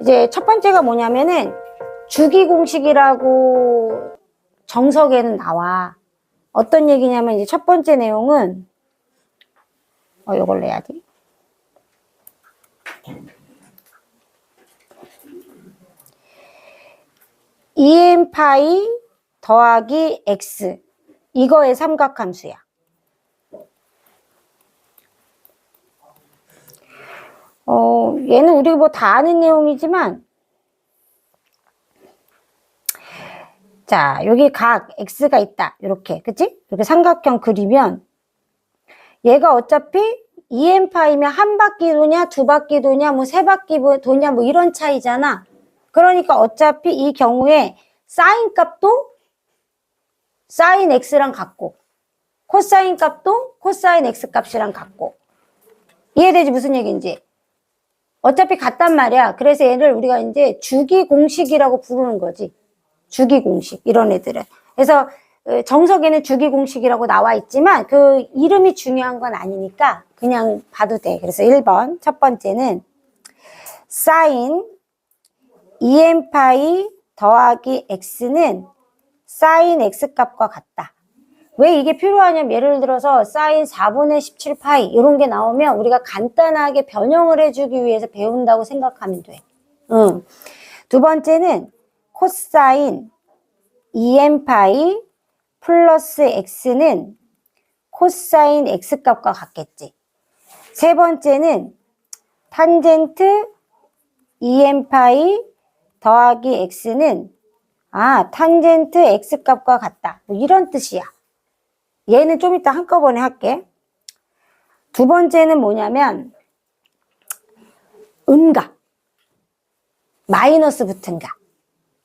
이제 첫 번째가 뭐냐면은 주기공식이라고 정석에는 나와. 어떤 얘기냐면 이제 첫 번째 내용은 요걸 내야지. EM파이 더하기 X 이거의 삼각함수야. 얘는 우리 뭐 다 아는 내용이지만 자, 여기 각 X가 있다. 이렇게. 그치? 이렇게 삼각형 그리면 얘가 어차피 EM파이면 한 바퀴 도냐, 두 바퀴 도냐, 뭐 세 바퀴 도냐, 뭐 이런 차이잖아. 그러니까 어차피 이 경우에 사인 값도 사인 X랑 같고 코사인 값도 코사인 X 값이랑 같고 이해되지? 무슨 얘기인지. 어차피 같단 말이야. 그래서 얘를 우리가 이제 주기공식이라고 부르는 거지. 주기공식 이런 애들은. 그래서 정석에는 주기공식이라고 나와 있지만 그 이름이 중요한 건 아니니까 그냥 봐도 돼. 그래서 1번 첫 번째는 사인 EM파이 더하기 X는 사인 X 값과 같다. 왜 이게 필요하냐면 예를 들어서 사인 4분의 17파이 이런 게 나오면 우리가 간단하게 변형을 해주기 위해서 배운다고 생각하면 돼. 두 번째는 코사인 EM파이 플러스 X는 코사인 X 값과 같겠지. 세 번째는 탄젠트 EM파이 더하기 X는 탄젠트 X 값과 같다. 뭐 이런 뜻이야. 얘는 좀 이따 한꺼번에 할게. 두 번째는 뭐냐면 음각. 마이너스 붙은 각.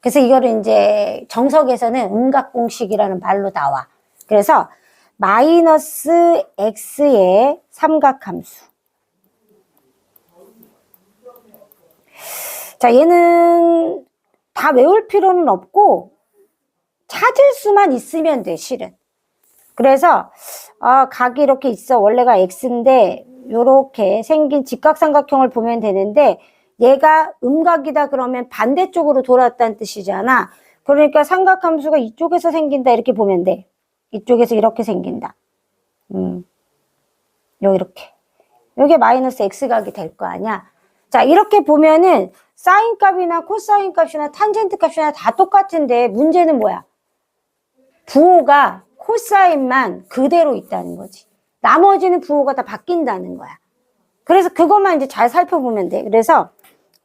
그래서 이거를 이제 정석에서는 음각공식이라는 말로 나와. 그래서 마이너스 X의 삼각함수. 자, 얘는 다 외울 필요는 없고 찾을 수만 있으면 돼, 실은. 그래서 각이 이렇게 있어. 원래가 X인데 요렇게 생긴 직각삼각형을 보면 되는데 얘가 음각이다 그러면 반대쪽으로 돌았다는 뜻이잖아. 그러니까 삼각함수가 이쪽에서 생긴다 이렇게 보면 돼. 이쪽에서 이렇게 생긴다. 이렇게. 요게 마이너스 X각이 될 거 아니야. 자, 이렇게 보면은 사인 값이나 코사인 값이나 탄젠트 값이나 다 똑같은데 문제는 뭐야? 부호가 코사인만 그대로 있다는 거지. 나머지는 부호가 다 바뀐다는 거야. 그래서 그것만 이제 잘 살펴보면 돼. 그래서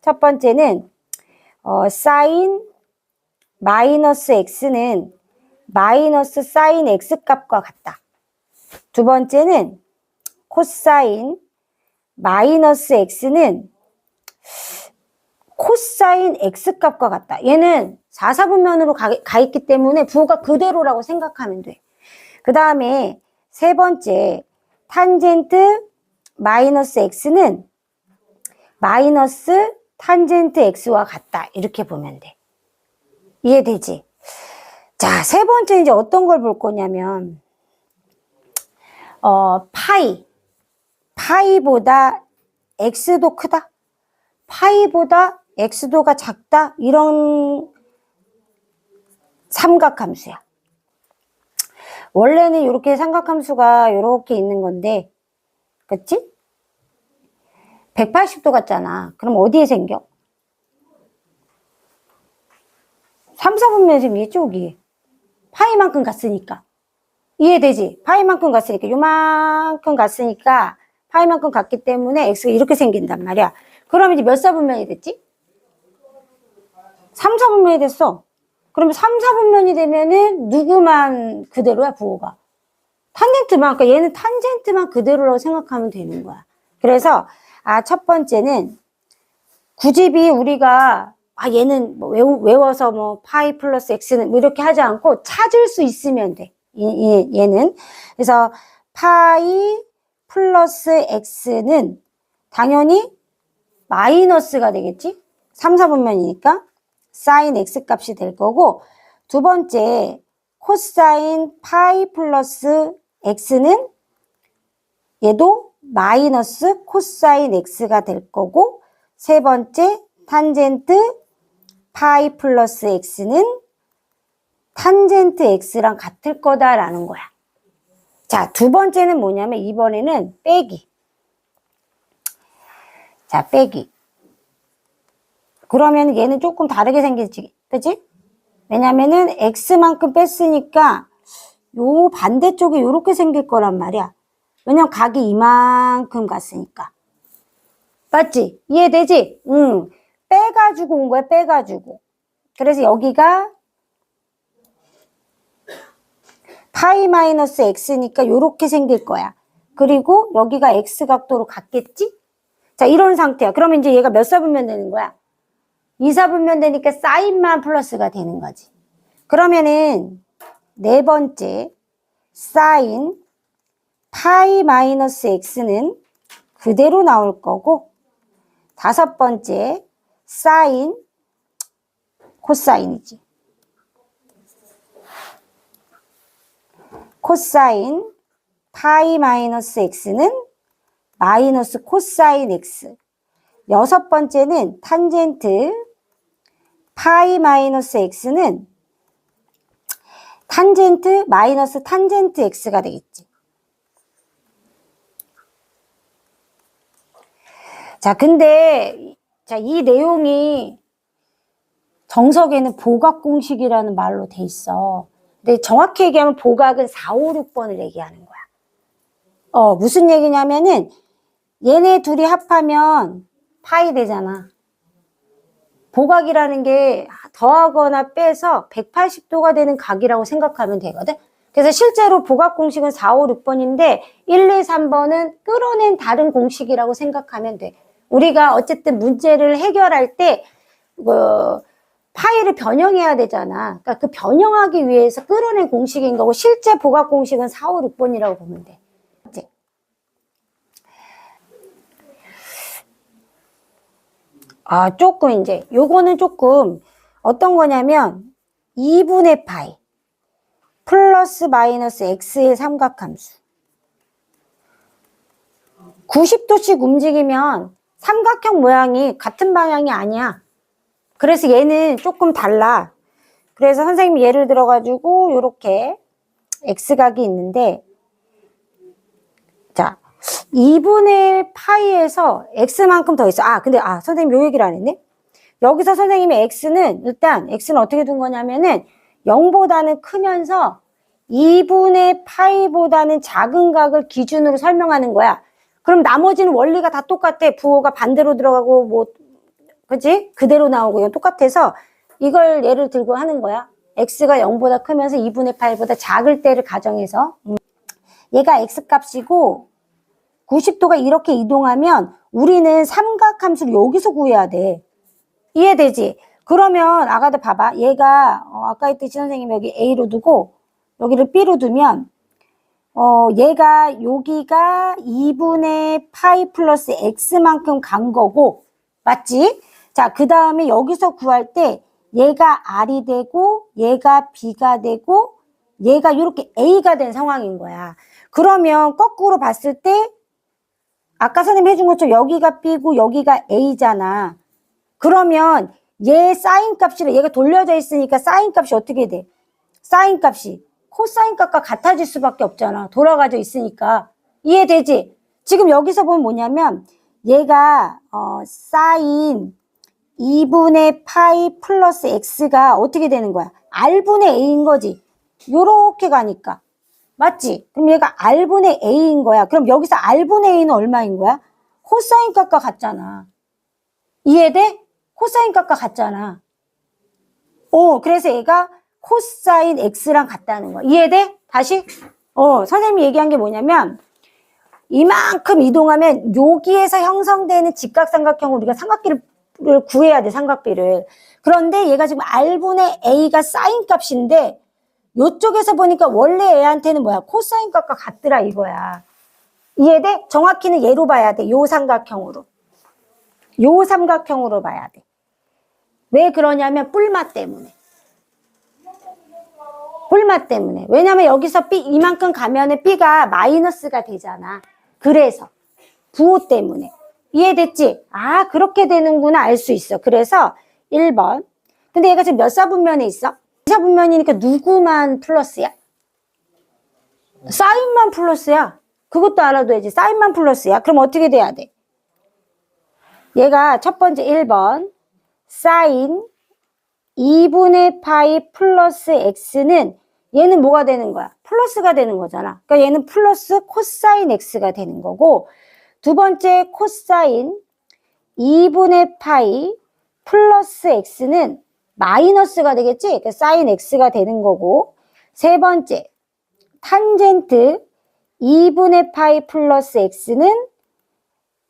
첫 번째는 사인 마이너스 X는 마이너스 사인 X 값과 같다. 두 번째는 코사인 마이너스 X는 코사인 X 값과 같다. 얘는 4사분면으로 가 있기 때문에 부호가 그대로라고 생각하면 돼. 그 다음에 세 번째 탄젠트 마이너스 X는 마이너스 탄젠트 X와 같다. 이렇게 보면 돼. 이해되지? 자, 세 번째 이제 어떤 걸 볼 거냐면 파이보다 X도 크다. 파이보다 X도가 작다. 이런 삼각함수야. 원래는 이렇게 삼각함수가 이렇게 있는 건데, 그치? 180도 같잖아. 그럼 어디에 생겨? 3, 4분면에서 이쪽이 파이만큼 갔으니까. 이해되지? 파이만큼 갔으니까 요만큼 갔으니까 파이만큼 갔기 때문에 X가 이렇게 생긴단 말이야. 그럼 이제 몇 사분면이 됐지? 3, 4분면이 됐어. 그러면 3, 4분면이 되면은 누구만 그대로야, 부호가? 탄젠트만, 그러니까 얘는 탄젠트만 그대로라고 생각하면 되는 거야. 그래서 첫 번째는 굳이 우리가 얘는 뭐 외워서 뭐 파이 플러스 X는 뭐 이렇게 하지 않고 찾을 수 있으면 돼. 얘는. 그래서 파이 플러스 X는 당연히 마이너스가 되겠지? 3, 4분면이니까 사인 X 값이 될 거고, 두 번째 코사인 파이 플러스 X는 얘도 마이너스 코사인 X가 될 거고, 세 번째 탄젠트 파이 플러스 x는 탄젠트 x랑 같을 거다라는 거야. 자, 두 번째는 뭐냐면 이번에는 빼기. 자, 빼기. 그러면 얘는 조금 다르게 생기지, 그치? 왜냐면은 x만큼 뺐으니까 요 반대쪽에 요렇게 생길 거란 말이야. 왜냐면 각이 이만큼 갔으니까. 맞지? 이해되지? 응. 빼가지고 온 거야, 빼가지고. 그래서 여기가 파이 마이너스 x니까 요렇게 생길 거야. 그리고 여기가 x 각도로 갔겠지? 자, 이런 상태야. 그러면 이제 얘가 몇 사분면 되는 거야? 2사분면 되니까 사인만 플러스가 되는 거지. 그러면은 네 번째 사인 파이 마이너스 x는 그대로 나올 거고, 다섯 번째 사인 코사인이지. 코사인 파이 마이너스 x는 마이너스 코사인 x. 여섯 번째는 탄젠트 파이 마이너스 x는 탄젠트 마이너스 탄젠트 x가 되겠지. 자, 근데 자, 이 내용이 정석에는 보각공식이라는 말로 돼 있어. 근데 정확히 얘기하면 보각은 4, 5, 6번을 얘기하는 거야. 무슨 얘기냐면은 얘네 둘이 합하면 파이 되잖아. 보각이라는 게 더하거나 빼서 180도가 되는 각이라고 생각하면 되거든. 그래서 실제로 보각 공식은 4, 5, 6번인데 1, 2, 3번은 끌어낸 다른 공식이라고 생각하면 돼. 우리가 어쨌든 문제를 해결할 때 파이를 변형해야 되잖아. 그러니까 그 변형하기 위해서 끌어낸 공식인 거고, 실제 보각 공식은 4, 5, 6번이라고 보면 돼. 조금 이제 요거는 조금 어떤 거냐면 2분의 파이 플러스 마이너스 x의 삼각함수. 90도씩 움직이면 삼각형 모양이 같은 방향이 아니야. 그래서 얘는 조금 달라. 그래서 선생님이 예를 들어가지고 요렇게 x각이 있는데, 자, 2분의 파이에서 x만큼 더 있어. 근데 선생님 요 얘기를 안 했네. 여기서 선생님이 x는 어떻게 둔 거냐면은 0보다는 크면서 2분의 파이보다는 작은 각을 기준으로 설명하는 거야. 그럼 나머지는 원리가 다 똑같아. 부호가 반대로 들어가고 그치? 그대로 나오고 이건 똑같아서 이걸 예를 들고 하는 거야. x가 0보다 크면서 2분의 파이보다 작을 때를 가정해서 얘가 x값이고 90도가 이렇게 이동하면 우리는 삼각함수를 여기서 구해야 돼. 이해되지? 그러면 아가들 봐봐. 얘가 아까 했듯이 선생님이 여기 A로 두고 여기를 B로 두면 얘가 여기가 2분의 파이 플러스 X만큼 간 거고, 맞지? 자, 그 다음에 여기서 구할 때 얘가 R이 되고 얘가 B가 되고 얘가 이렇게 A가 된 상황인 거야. 그러면 거꾸로 봤을 때 아까 선생님 해준 것처럼 여기가 B고 여기가 A잖아. 그러면 얘 사인 값이라 얘가 돌려져 있으니까 사인 값이 어떻게 돼? 사인 값이 코사인 값과 같아질 수밖에 없잖아. 돌아가져 있으니까. 이해되지? 지금 여기서 보면 뭐냐면 얘가 사인 2분의 파이 플러스 x가 어떻게 되는 거야? r분의 a인 거지. 요렇게 가니까. 맞지? 그럼 얘가 r분의 a인 거야. 그럼 여기서 r분의 a는 얼마인 거야? 코사인 값과 같잖아. 이해돼? 코사인 값과 같잖아. 그래서 얘가 코사인 x랑 같다는 거야. 이해돼? 다시? 선생님이 얘기한 게 뭐냐면 이만큼 이동하면 여기에서 형성되는 직각삼각형을 우리가 삼각비를 구해야 돼, 삼각비를. 그런데 얘가 지금 r분의 a가 사인 값인데 요쪽에서 보니까 원래 얘한테는 뭐야? 코사인 값과 같더라 이거야. 이해돼? 정확히는 얘로 봐야 돼. 요 삼각형으로. 요 삼각형으로 봐야 돼. 왜 그러냐면 뿔맛 때문에. 뿔맛 때문에. 왜냐면 여기서 B 이만큼 가면은 B가 마이너스가 되잖아. 그래서 부호 때문에. 이해됐지? 아, 그렇게 되는구나 알 수 있어. 그래서 1번. 근데 얘가 지금 몇 사분면에 있어? 2사분면이니까 누구만 플러스야? 사인만 플러스야. 그것도 알아둬야지. 사인만 플러스야. 그럼 어떻게 돼야 돼? 얘가 첫 번째 1번 사인 2분의 파이 플러스 x는 얘는 뭐가 되는 거야? 플러스가 되는 거잖아. 그러니까 얘는 플러스 코사인 x가 되는 거고, 두 번째 코사인 2분의 파이 플러스 x는 마이너스가 되겠지? 그러니까 사인 x가 되는 거고, 세 번째 탄젠트 2분의 파이 플러스 x는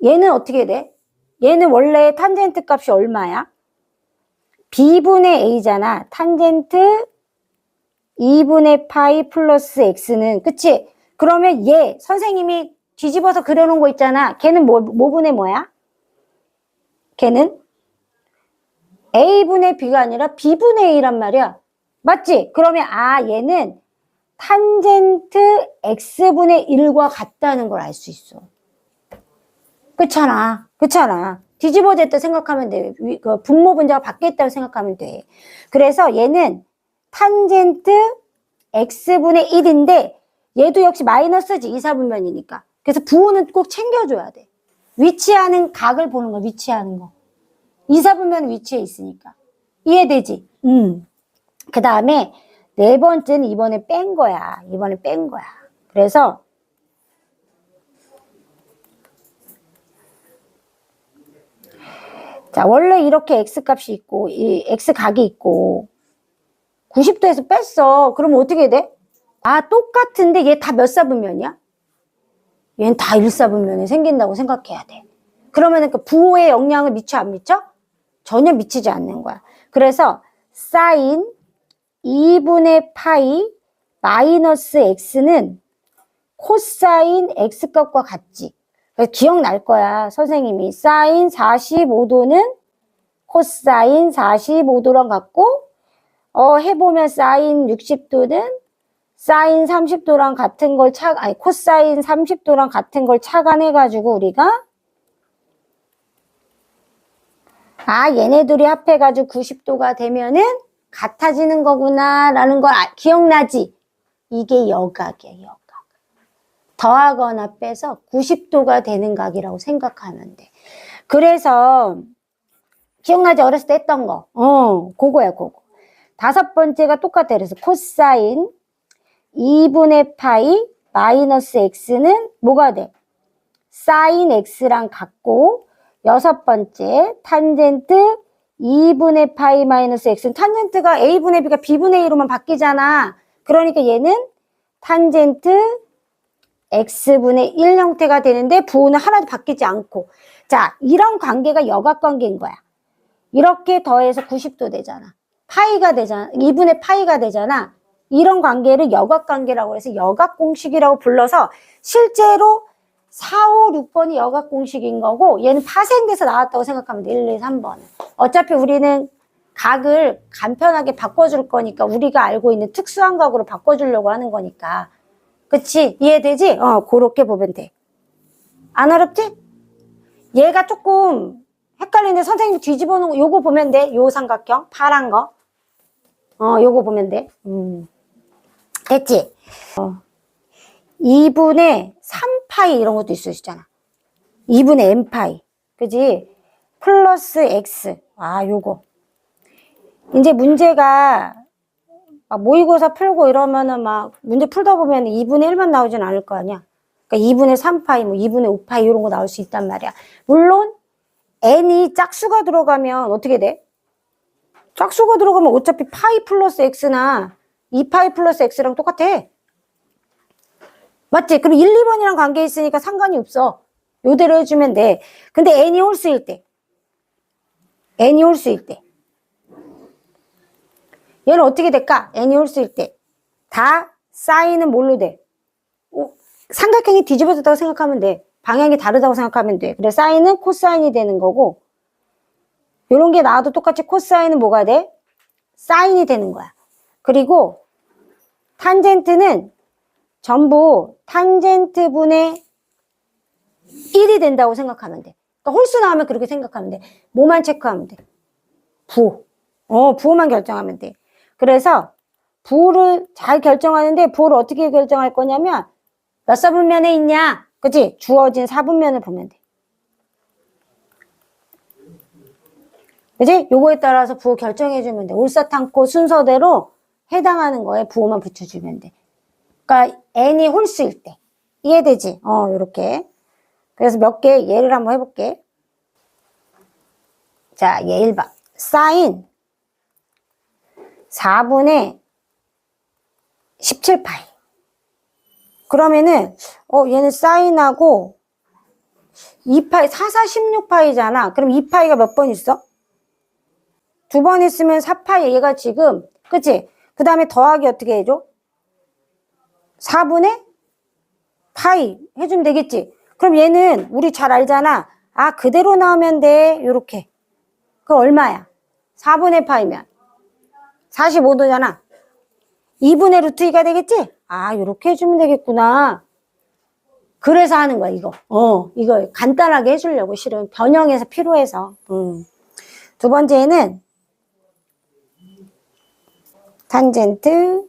얘는 어떻게 돼? 얘는 원래 탄젠트 값이 얼마야? b분의 a잖아. 탄젠트 2분의 파이 플러스 x는, 그치? 그러면 얘 선생님이 뒤집어서 그려놓은 거 있잖아. 걔는 뭐분의 뭐야? 걔는 a분의 b가 아니라 b분의 a란 말이야. 맞지? 그러면 얘는 탄젠트 x분의 1과 같다는 걸 알 수 있어. 그렇잖아. 그렇잖아. 뒤집어졌다 생각하면 돼. 그 분모 분자가 바뀌었다고 생각하면 돼. 그래서 얘는 탄젠트 x분의 1인데 얘도 역시 마이너스지. 이사분면이니까. 그래서 부호는 꼭 챙겨줘야 돼. 위치하는 각을 보는 거야. 위치하는 거. 이사분면 위치에 있으니까. 이해되지? 그 다음에 네 번째는 이번에 뺀 거야. 이번에 뺀 거야. 그래서 자, 원래 이렇게 x값이 있고 이 x각이 있고 90도에서 뺐어. 그러면 어떻게 돼? 똑같은데 얘 다 몇 사분면이야? 얘는 다 1사분면에 생긴다고 생각해야 돼. 그러면 그 부호의 영향을 미쳐 안 미쳐? 전혀 미치지 않는 거야. 그래서 사인 2분의 파이 마이너스 x는 코사인 x값과 같지. 기억날 거야. 선생님이 사인 45도는 코사인 45도랑 같고 해보면 사인 60도는 사인 30도랑 같은 걸 코사인 30도랑 같은 걸 착안해가지고 우리가 얘네들이 합해가지고 90도가 되면은 같아지는 거구나 라는 걸 기억나지? 이게 여각이야, 여각. 더하거나 빼서 90도가 되는 각이라고 생각하면 돼. 그래서 기억나지? 어렸을 때 했던 거. 그거야, 그거. 다섯 번째가 똑같아. 그래서 코사인 2분의 파이 마이너스 x는 뭐가 돼? 사인 x랑 같고, 여섯 번째 탄젠트 2분의 파이 마이너스 x는 탄젠트가 a분의 b가 b분의 1로만 바뀌잖아. 그러니까 얘는 탄젠트 x분의 1 형태가 되는데 부호는 하나도 바뀌지 않고. 자, 이런 관계가 여각관계인 거야. 이렇게 더해서 90도 되잖아. 파이가 되잖아. 2분의 파이가 되잖아. 이런 관계를 여각관계라고 해서 여각공식이라고 불러서 실제로 4, 5, 6번이 여각공식인 거고 얘는 파생돼서 나왔다고 생각하면 돼. 1, 2, 3번은. 어차피 우리는 각을 간편하게 바꿔줄 거니까 우리가 알고 있는 특수한 각으로 바꿔주려고 하는 거니까. 그치? 이해되지? 그렇게 보면 돼. 안 어렵지? 얘가 조금 헷갈리는데 선생님이 뒤집어 놓은 거 요거 보면 돼. 요 삼각형 파란 거. 요거 보면 돼. 됐지? 2분의 3파이 이런 것도 있을 수 있잖아. 2분의 n파이. 그지? 플러스 x. 요거. 이제 문제가 모의고사 풀고 이러면은 문제 풀다 보면 2분의 1만 나오진 않을 거 아니야. 그러니까 2분의 3파이, 2분의 5파이 이런 거 나올 수 있단 말이야. 물론 n이 짝수가 들어가면 어떻게 돼? 짝수가 들어가면 어차피 파이 플러스 x나 2파이 플러스 x랑 똑같아. 맞지? 그럼 1, 2번이랑 관계 있으니까 상관이 없어. 요대로 해주면 돼. 근데 n이 홀수일 때. n이 홀수일 때. 얘는 어떻게 될까? n이 홀수일 때. 다 사인은 뭘로 돼? 삼각형이 뒤집어졌다고 생각하면 돼. 방향이 다르다고 생각하면 돼. 그래 사인은 코사인이 되는 거고 요런 게 나와도 똑같이 코사인은 뭐가 돼? 사인이 되는 거야. 그리고 탄젠트는 전부 탄젠트 분의 1이 된다고 생각하면 돼. 그러니까 홀수 나오면 그렇게 생각하면 돼. 뭐만 체크하면 돼? 부호. 부호만 결정하면 돼. 그래서 부호를 잘 결정하는데 부호를 어떻게 결정할 거냐면 몇 사분면에 있냐? 그치? 주어진 사분면을 보면 돼. 그치? 요거에 따라서 부호 결정해주면 돼. 올사탕코 순서대로 해당하는 거에 부호만 붙여주면 돼. 그러니까 n이 홀수일 때. 이해되지? 요렇게. 그래서 몇 개 예를 한번 해볼게. 자, 얘 1번. 사인 4분의 17파이. 그러면은, 얘는 사인하고 2파이, 4, 4, 16파이잖아. 그럼 2파이가 몇 번 있어? 2번 있으면 4파이. 얘가 지금, 그치? 그 다음에 더하기 어떻게 해줘? 4분의 파이 해주면 되겠지? 그럼 얘는 우리 잘 알잖아. 아, 그대로 나오면 돼. 요렇게. 그럼 얼마야? 4분의 파이면 45도잖아. 2분의 루트 2가 되겠지? 아, 요렇게 해주면 되겠구나. 그래서 하는 거야, 이거. 이거 간단하게 해주려고, 실은. 변형해서 필요해서. 두 번째는, 탄젠트,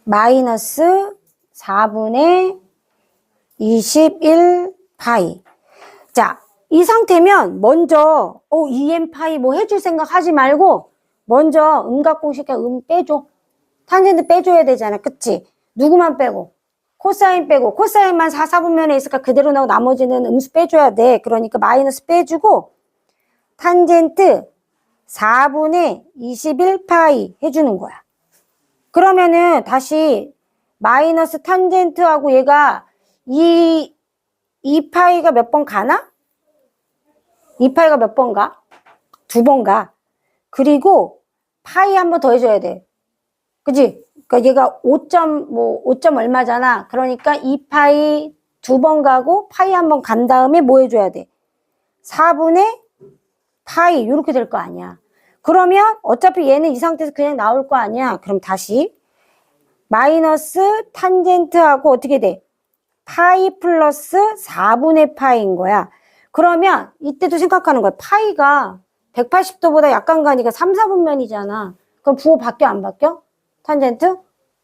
마이너스 4분의 21파이. 자, 이 상태면, 먼저, EM파이 뭐 해줄 생각 하지 말고, 먼저 음각공식에 빼줘. 탄젠트 빼줘야 되잖아. 그치? 누구만 빼고? 코사인 빼고. 코사인만 4, 4분면에 있으니까 그대로 나오고 나머지는 음수 빼줘야 돼. 그러니까 마이너스 빼주고 탄젠트 4분의 21파이 해주는 거야. 그러면은 다시 마이너스 탄젠트하고 얘가 2파이가 몇 번 가나? 2파이가 몇 번 가? 2번 가. 그리고 파이 한 번 더 해줘야 돼. 그치? 그러니까 얘가 5점 얼마잖아. 그러니까 2파이 2번 가고 파이 한 번 간 다음에 뭐 해줘야 돼? 4분의 파이 이렇게 될 거 아니야. 그러면 어차피 얘는 이 상태에서 그냥 나올 거 아니야. 그럼 다시 마이너스 탄젠트하고 어떻게 돼? 파이 플러스 4분의 파이인 거야. 그러면 이때도 생각하는 거야. 파이가 180도보다 약간 가니까 3, 4분면이잖아. 그럼 부호 바뀌어 안 바뀌어? 탄젠트?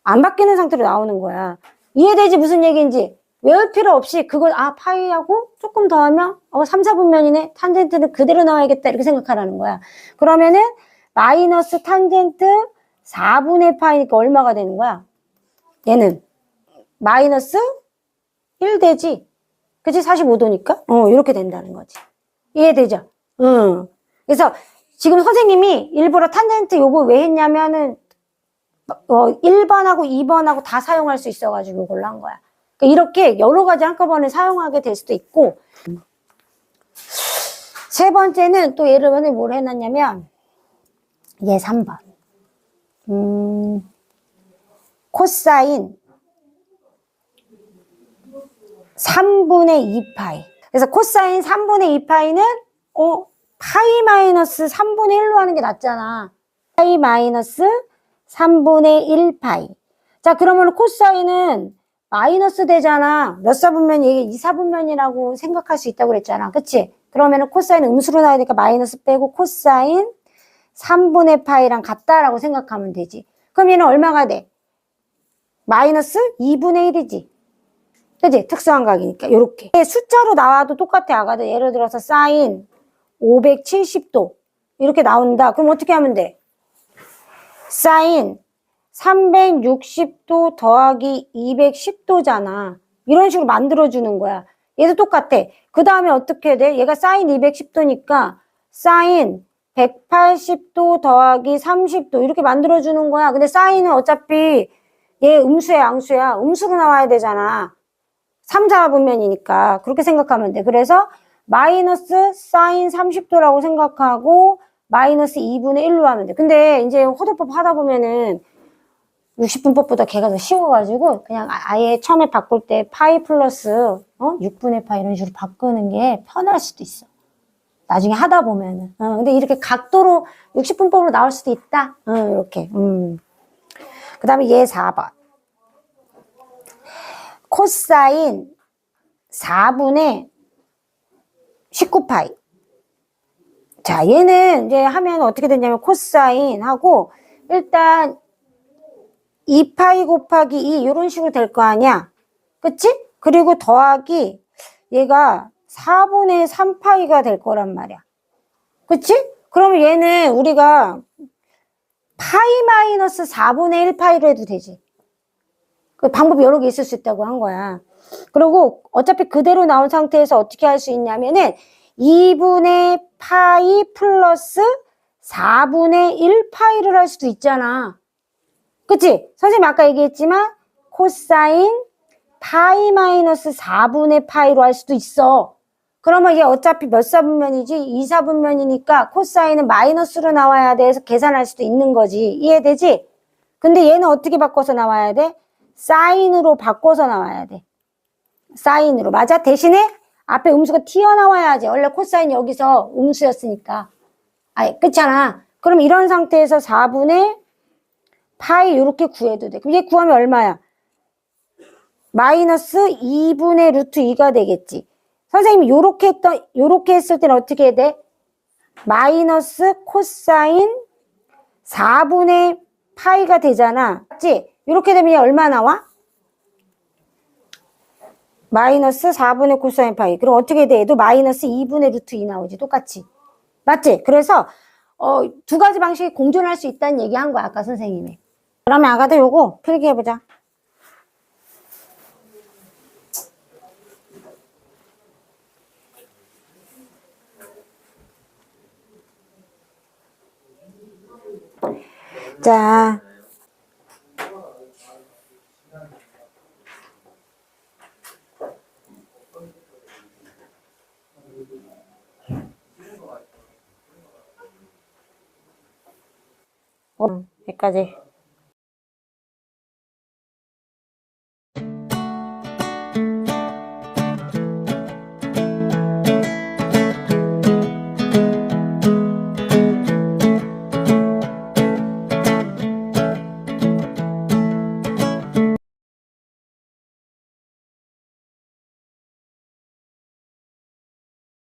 안 바뀌는 상태로 나오는 거야. 이해되지? 무슨 얘기인지? 외울 필요 없이 그걸 파이하고 조금 더 하면 3, 4분면이네. 탄젠트는 그대로 나와야겠다. 이렇게 생각하라는 거야. 그러면은 마이너스 탄젠트 4분의 파이니까 얼마가 되는 거야? 얘는 마이너스 1 되지. 그치? 45도니까? 이렇게 된다는 거지. 이해되죠? 그래서 지금 선생님이 일부러 탄젠트 요거 왜 했냐면은 1번하고 2번하고 다 사용할 수 있어가지고 이걸로 한 거야. 그러니까 이렇게 여러 가지 한꺼번에 사용하게 될 수도 있고. 세 번째는 또 예를 들어 뭘 해놨냐면 얘 3번. 코사인 3분의 2파이. 그래서 코사인 3분의 2파이는 파이 마이너스 3분의 1로 하는 게 낫잖아. 파이 마이너스 3분의 1파이. 자, 그러면 코사인은 마이너스 되잖아. 몇 사분면? 이게 2, 4분면이라고 생각할 수 있다고 그랬잖아. 그치? 그러면 코사인은 음수로 나야 되니까 마이너스 빼고 코사인 3분의 파이랑 같다라고 생각하면 되지. 그럼 얘는 얼마가 돼? 마이너스 2분의 1이지. 그치? 특수한각이니까. 요렇게. 숫자로 나와도 똑같아. 아까도 예를 들어서 사인 570도. 이렇게 나온다. 그럼 어떻게 하면 돼? 사인 360도 더하기 210도잖아. 이런 식으로 만들어주는 거야. 얘도 똑같아. 그 다음에 어떻게 돼? 얘가 사인 210도니까 사인 180도 더하기 30도 이렇게 만들어주는 거야. 근데 사인은 어차피 얘 음수야, 양수야. 음수로 나와야 되잖아. 3, 4분면이니까. 그렇게 생각하면 돼. 그래서 마이너스 사인 30도라고 생각하고 마이너스 2분의 1로 하면 돼. 근데 이제 호도법 하다 보면은 60분법보다 걔가 더 쉬워가지고 그냥 아예 처음에 바꿀 때 파이 플러스 6분의 파이 이런 식으로 바꾸는 게 편할 수도 있어. 나중에 하다 보면은. 근데 이렇게 각도로 60분법으로 나올 수도 있다. 이렇게. 그 다음에 얘 4번. 코사인 4분의 19파이. 자, 얘는 이제 하면 어떻게 되냐면 코사인 하고 일단 2파이 곱하기 2 이런 식으로 될 거 아니야. 그치? 그리고 더하기 얘가 4분의 3파이가 될 거란 말이야. 그치? 그러면 얘는 우리가 파이 마이너스 4분의 1파이로 해도 되지. 그 방법이 여러 개 있을 수 있다고 한 거야. 그리고 어차피 그대로 나온 상태에서 어떻게 할 수 있냐면은 2분의 파이 플러스 4분의 1파이를 할 수도 있잖아. 그치? 선생님 아까 얘기했지만 코사인 파이 마이너스 4분의 파이로 할 수도 있어. 그러면 이게 어차피 몇 사분면이지? 2사분면이니까 코사인은 마이너스로 나와야 돼서 계산할 수도 있는 거지. 이해되지? 근데 얘는 어떻게 바꿔서 나와야 돼? 사인으로 바꿔서 나와야 돼. 사인으로. 맞아? 대신에 앞에 음수가 튀어나와야지. 원래 코사인 여기서 음수였으니까. 아니, 그렇잖아. 그럼 이런 상태에서 4분의 파이 이렇게 구해도 돼. 그럼 얘 구하면 얼마야? 마이너스 2분의 루트 2가 되겠지. 선생님이 요렇게 했을 때는 어떻게 해야 돼? 마이너스 코사인 4분의 파이가 되잖아. 맞지? 이렇게 되면 얘 얼마 나와? 마이너스 4분의 코사인 파이. 그럼 어떻게 돼? 얘도 마이너스 2분의 루트 2 나오지. 똑같이. 맞지? 그래서 두 가지 방식이 공존할 수 있다는 얘기 한 거야. 아까 선생님이. 그러면 아가들 요거 필기해보자. 자, 여기까지.